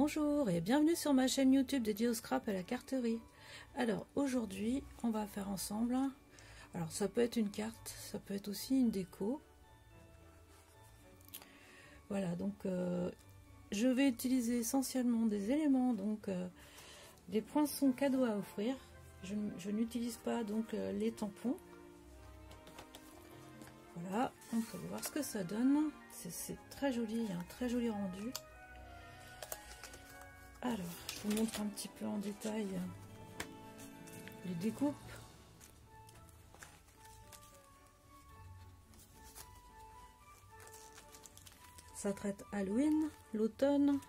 Bonjour et bienvenue sur ma chaîne YouTube dédiée au scrap et à la carterie. Alors aujourd'hui on va faire ensemble, alors ça peut être une carte, ça peut être aussi une déco. Voilà, donc je vais utiliser essentiellement des éléments, donc des poinçons cadeaux à offrir. Je n'utilise pas donc les tampons. Voilà, on peut voir ce que ça donne. C'est très joli, il y a un très joli rendu. Alors, je vous montre un petit peu en détail les découpes. Ça traite Halloween, l'automne.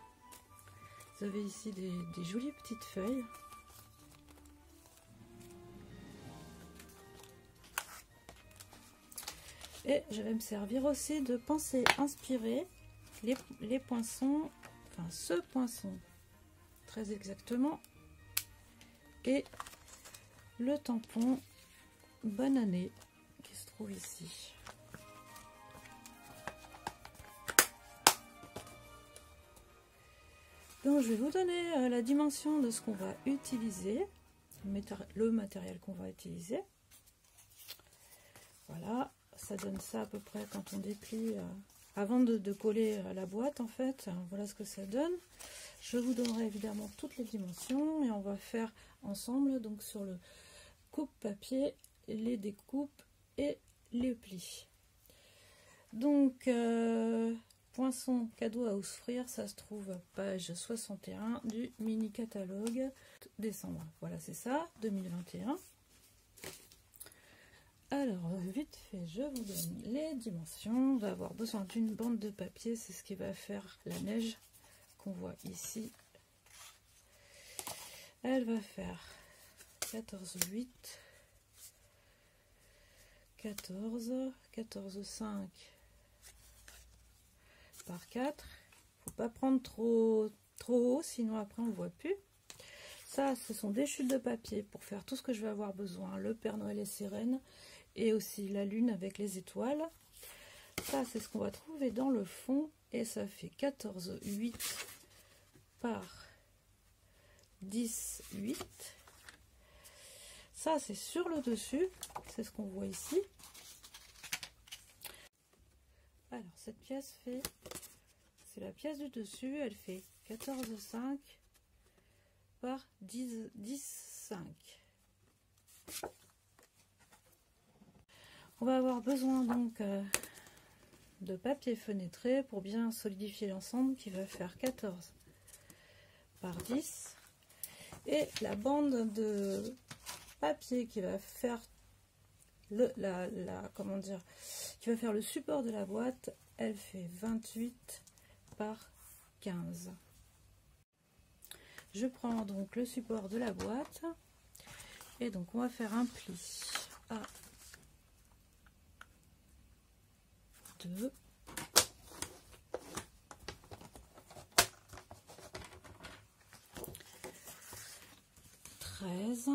Vous avez ici des jolies petites feuilles. Et je vais me servir aussi de pensées inspirées, les poinçons, enfin ce poinçon très exactement, et le tampon Bonne Année qui se trouve ici. Donc je vais vous donner la dimension de ce qu'on va utiliser, le matériel qu'on va utiliser. Voilà, ça donne ça à peu près quand on déplie, avant de coller la boîte en fait. Voilà ce que ça donne. Je vous donnerai évidemment toutes les dimensions et on va faire ensemble donc sur le coupe-papier, les découpes et les plis. Donc poinçon cadeau à offrir, ça se trouve page 61 du mini catalogue décembre. Voilà, c'est ça, 2021. Alors vite fait, je vous donne les dimensions. On va avoir besoin d'une bande de papier, c'est ce qui va faire la neige qu'on voit ici. Elle va faire 14,8, 14,5 par 4. Faut pas prendre trop haut, sinon après on voit plus. Ça, ce sont des chutes de papier pour faire tout ce que je vais avoir besoin, le Père Noël et Sirène, et aussi la lune avec les étoiles. Ça, c'est ce qu'on va trouver dans le fond, et ça fait 14,8 par 10,8. Ça, c'est sur le dessus, c'est ce qu'on voit ici. Alors, cette pièce fait, c'est la pièce du dessus, elle fait 14,5 par 10,5. On va avoir besoin donc de papier fenêtré pour bien solidifier l'ensemble qui va faire 14 par 10. Et la bande de papier qui va faire comment dire, qui va faire le support de la boîte, elle fait 28 par 15. Je prends donc le support de la boîte et donc on va faire un pli à 2, 13,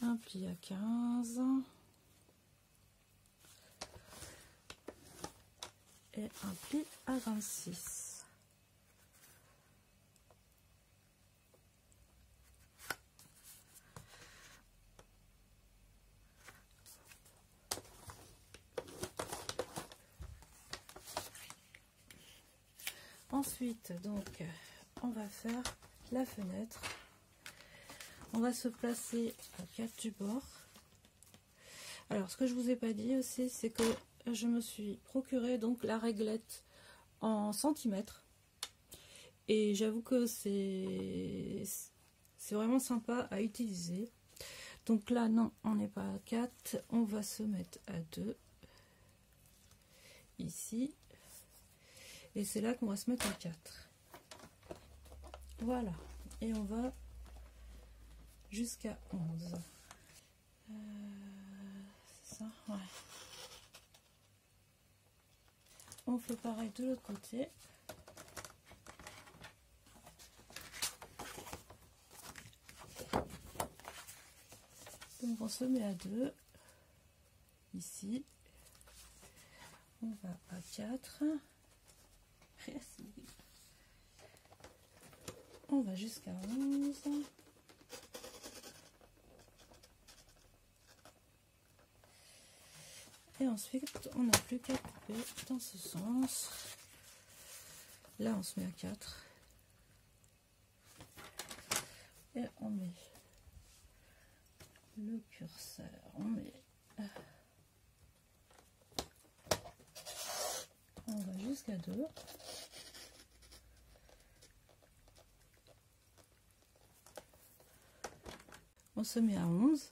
un pli à 15 et un pli à 26. Ensuite, donc, on va faire la fenêtre. On va se placer à 4 du bord. Alors, ce que je vous ai pas dit aussi, c'est que je me suis procuré donc la réglette en centimètres. Et j'avoue que c'est vraiment sympa à utiliser. Donc là, non, on n'est pas à 4. On va se mettre à 2. Ici. Et c'est là qu'on va se mettre à 4. Voilà. Et on va jusqu'à 11. C'est ça? Ouais. On fait pareil de l'autre côté. Donc on se met à 2 ici, on va à 4, on va jusqu'à 11, et ensuite on n'a plus qu'à couper dans ce sens. Là on se met à 4 et on met le curseur, on va jusqu'à 2. On se met à 11.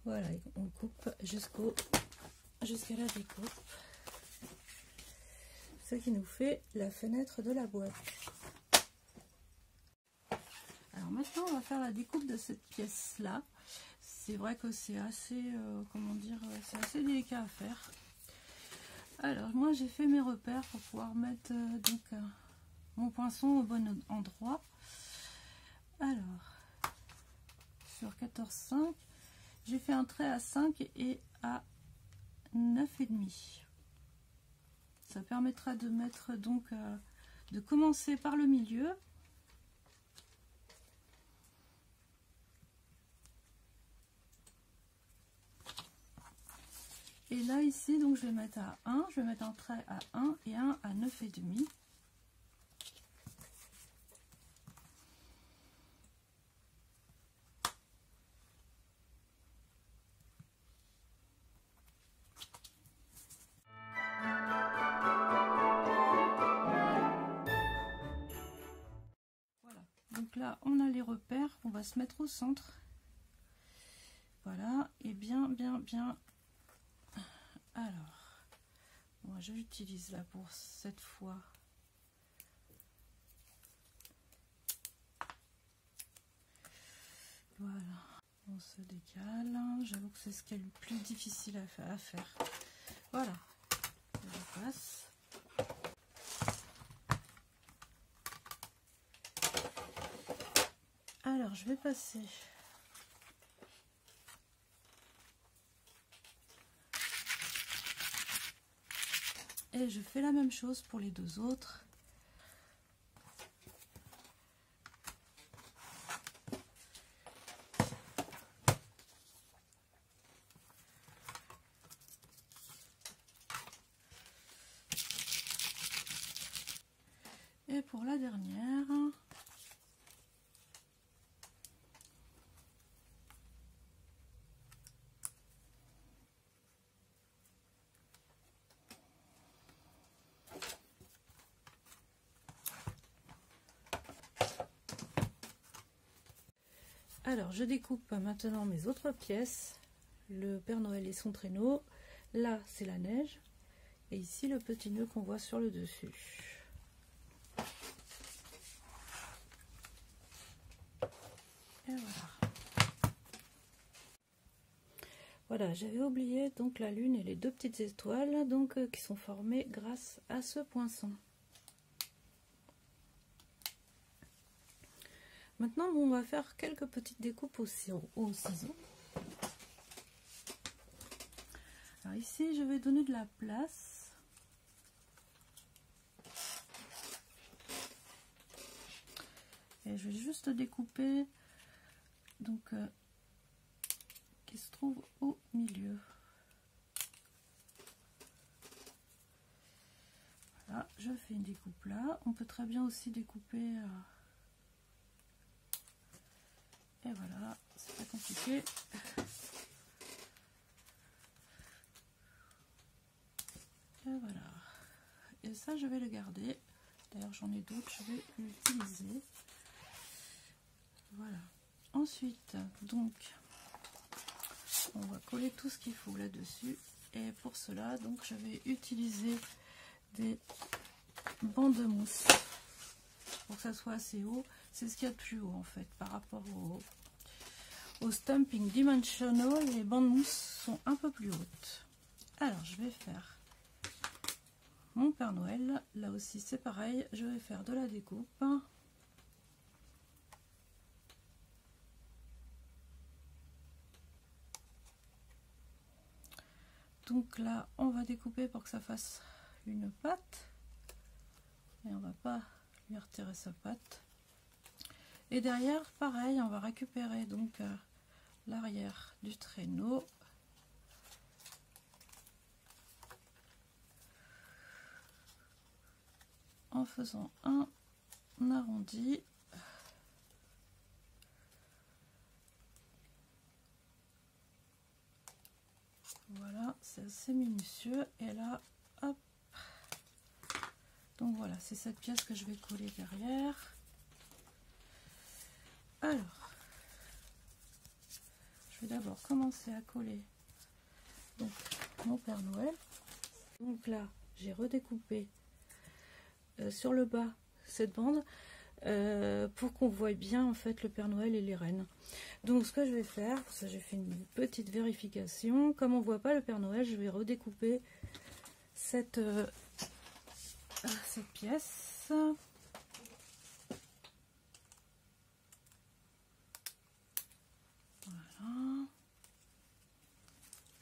Voilà, on coupe jusqu'à la découpe. Ce qui nous fait la fenêtre de la boîte. Alors maintenant, on va faire la découpe de cette pièce-là. C'est vrai que c'est assez, comment dire, c'est assez délicat à faire. Alors moi, j'ai fait mes repères pour pouvoir mettre mon poinçon au bon endroit. Alors, sur 14,5, j'ai fait un trait à 5 et à 9,5. Ça permettra de mettre donc, de commencer par le milieu. Et là ici, donc je vais mettre à 1, je vais mettre un trait à 1 et un à 9,5. Voilà, donc là on a les repères, on va se mettre au centre. Voilà, et bien. Alors, moi j'utilise là pour cette fois voilà, on se décale, j'avoue que c'est ce qui est le plus difficile à faire. Voilà, je passe. Alors je vais passer et je fais la même chose pour les deux autres. Et pour la dernière, alors je découpe maintenant mes autres pièces. Le Père Noël et son traîneau, là c'est la neige, et ici le petit nœud qu'on voit sur le dessus. Et voilà. Voilà, j'avais oublié donc la lune et les deux petites étoiles donc qui sont formées grâce à ce poinçon. Maintenant, on va faire quelques petites découpes au ciseau. Alors ici, je vais donner de la place. Et je vais juste découper donc qui se trouve au milieu. Voilà, je fais une découpe là. On peut très bien aussi découper. Et voilà, c'est pas compliqué. Et voilà. Et ça, je vais le garder. D'ailleurs, j'en ai d'autres, je vais l'utiliser. Voilà. Ensuite, donc, on va coller tout ce qu'il faut là-dessus. Et pour cela, donc, je vais utiliser des bandes de mousse pour que ça soit assez haut. C'est ce qu'il y a de plus haut en fait par rapport au Stampin' Dimensional. Les bandes mousse sont un peu plus hautes. Alors je vais faire mon Père Noël. Là aussi c'est pareil, je vais faire de la découpe. Donc là on va découper pour que ça fasse une patte. Et on va pas lui retirer sa patte. Et derrière pareil, on va récupérer donc l'arrière du traîneau. En faisant un arrondi. Voilà, c'est assez minutieux. Et là, hop. Donc voilà, c'est cette pièce que je vais coller derrière. Alors, je vais d'abord commencer à coller donc mon Père Noël. Donc là, j'ai redécoupé sur le bas cette bande pour qu'on voit bien en fait le Père Noël et les reines. Donc ce que je vais faire, parce que j'ai fait une petite vérification, comme on voit pas le Père Noël, je vais redécouper cette pièce. Voilà.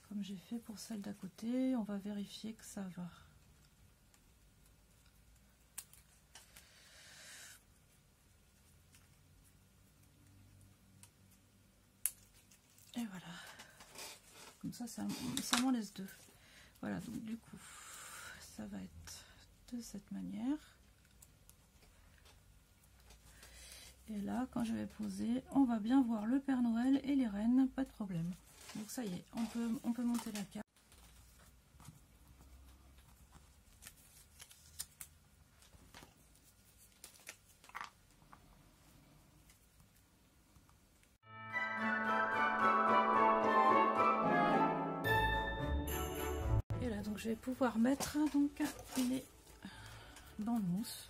Comme j'ai fait pour celle d'à côté, on va vérifier que ça va. Et voilà. Comme ça m'en laisse deux. Voilà, donc du coup, ça va être de cette manière. Et là, quand je vais poser, on va bien voir le Père Noël et les reines, pas de problème. Donc ça y est, on peut monter la carte. Et là, donc je vais pouvoir mettre donc les bandes mousse.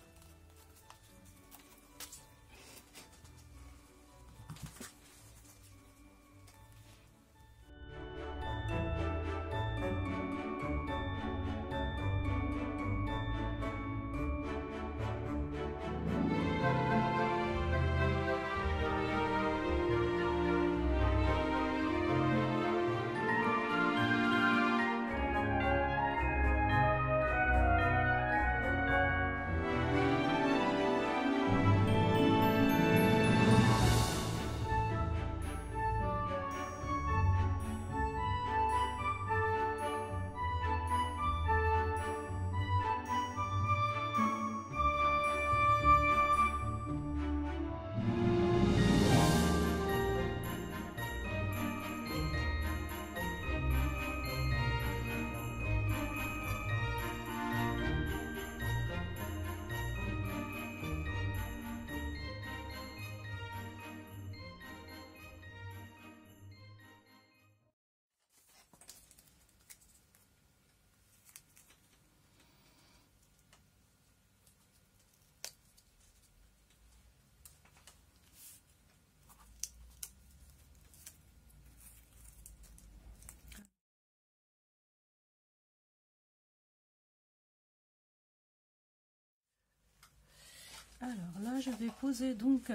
Alors là, je vais poser donc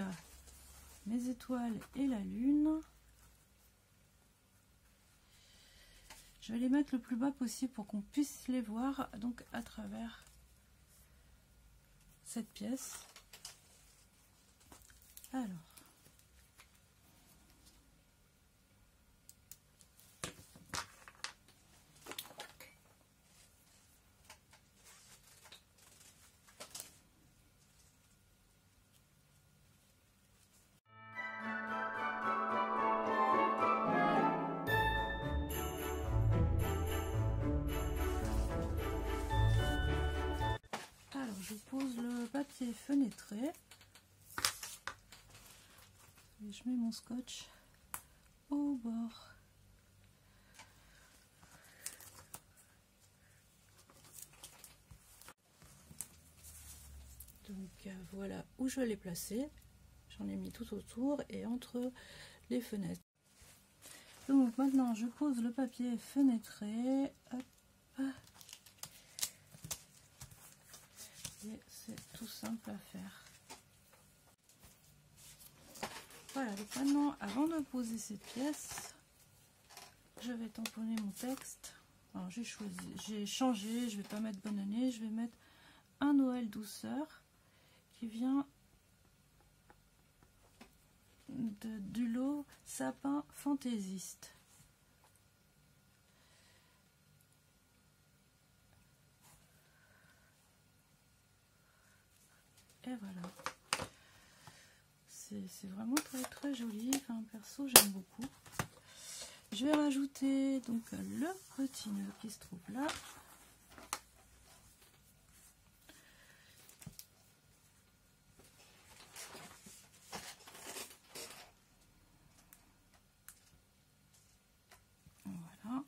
mes étoiles et la lune. Je vais les mettre le plus bas possible pour qu'on puisse les voir donc à travers cette pièce. Alors. Je pose le papier fenêtré et je mets mon scotch au bord. Donc voilà où je l'ai placé. J'en ai mis tout autour et entre les fenêtres. Donc maintenant je pose le papier fenêtré. Hop. C'est tout simple à faire. Voilà, donc maintenant, avant de poser cette pièce, je vais tamponner mon texte. Alors j'ai changé, je vais pas mettre bonne année, je vais mettre un Noël douceur qui vient du lot sapin fantaisiste. Et voilà. C'est vraiment très joli. Enfin, perso, j'aime beaucoup. Je vais rajouter donc le petit nœud qui se trouve là. Voilà.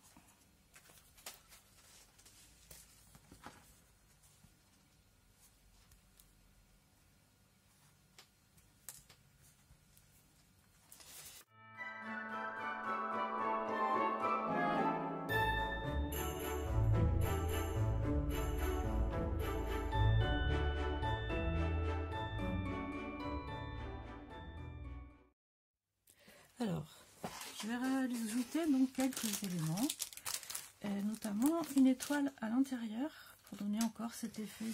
Alors, je vais rajouter donc quelques éléments, notamment une étoile à l'intérieur pour donner encore cet effet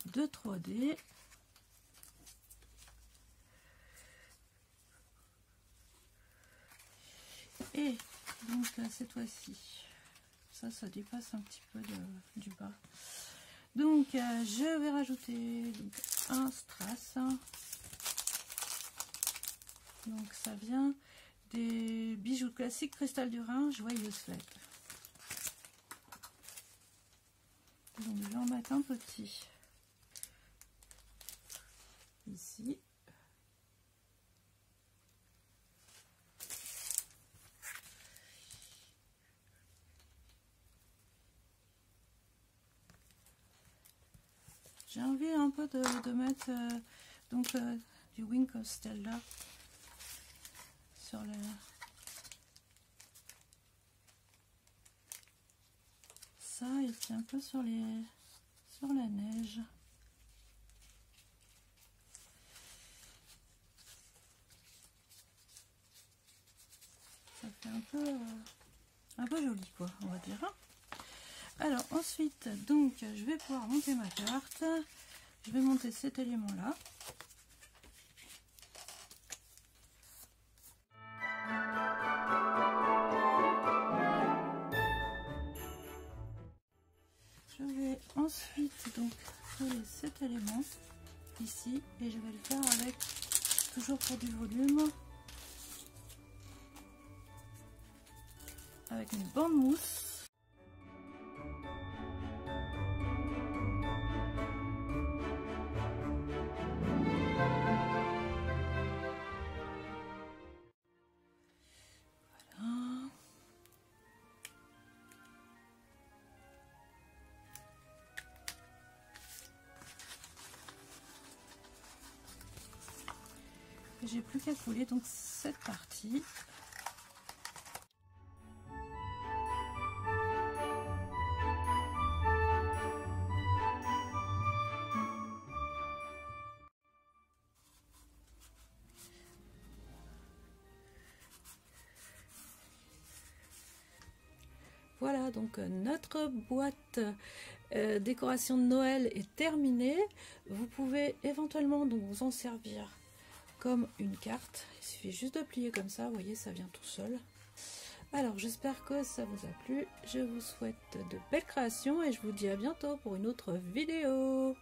de 3D. Et donc cette fois-ci, ça dépasse un petit peu du bas. Donc je vais rajouter donc, un strass. Donc ça vient des bijoux classiques Cristal du Rhin, Joyeuse Fête. Donc je vais en mettre un petit ici. J'ai envie un peu de mettre du Wink of Stella sur la... Ça et puis un peu sur la neige. Ça fait un peu joli quoi, on va dire. Alors ensuite, donc je vais pouvoir monter ma carte. Je vais monter cet élément là. Je vais ensuite donc coller cet élément ici et je vais le faire avec, toujours pour du volume, avec une bande mousse. J'ai plus qu'à coller donc cette partie. Voilà, donc notre boîte décoration de Noël est terminée. Vous pouvez éventuellement donc vous en servir comme une carte. Il suffit juste de plier comme ça, vous voyez, ça vient tout seul. Alors j'espère que ça vous a plu. Je vous souhaite de belles créations et je vous dis à bientôt pour une autre vidéo.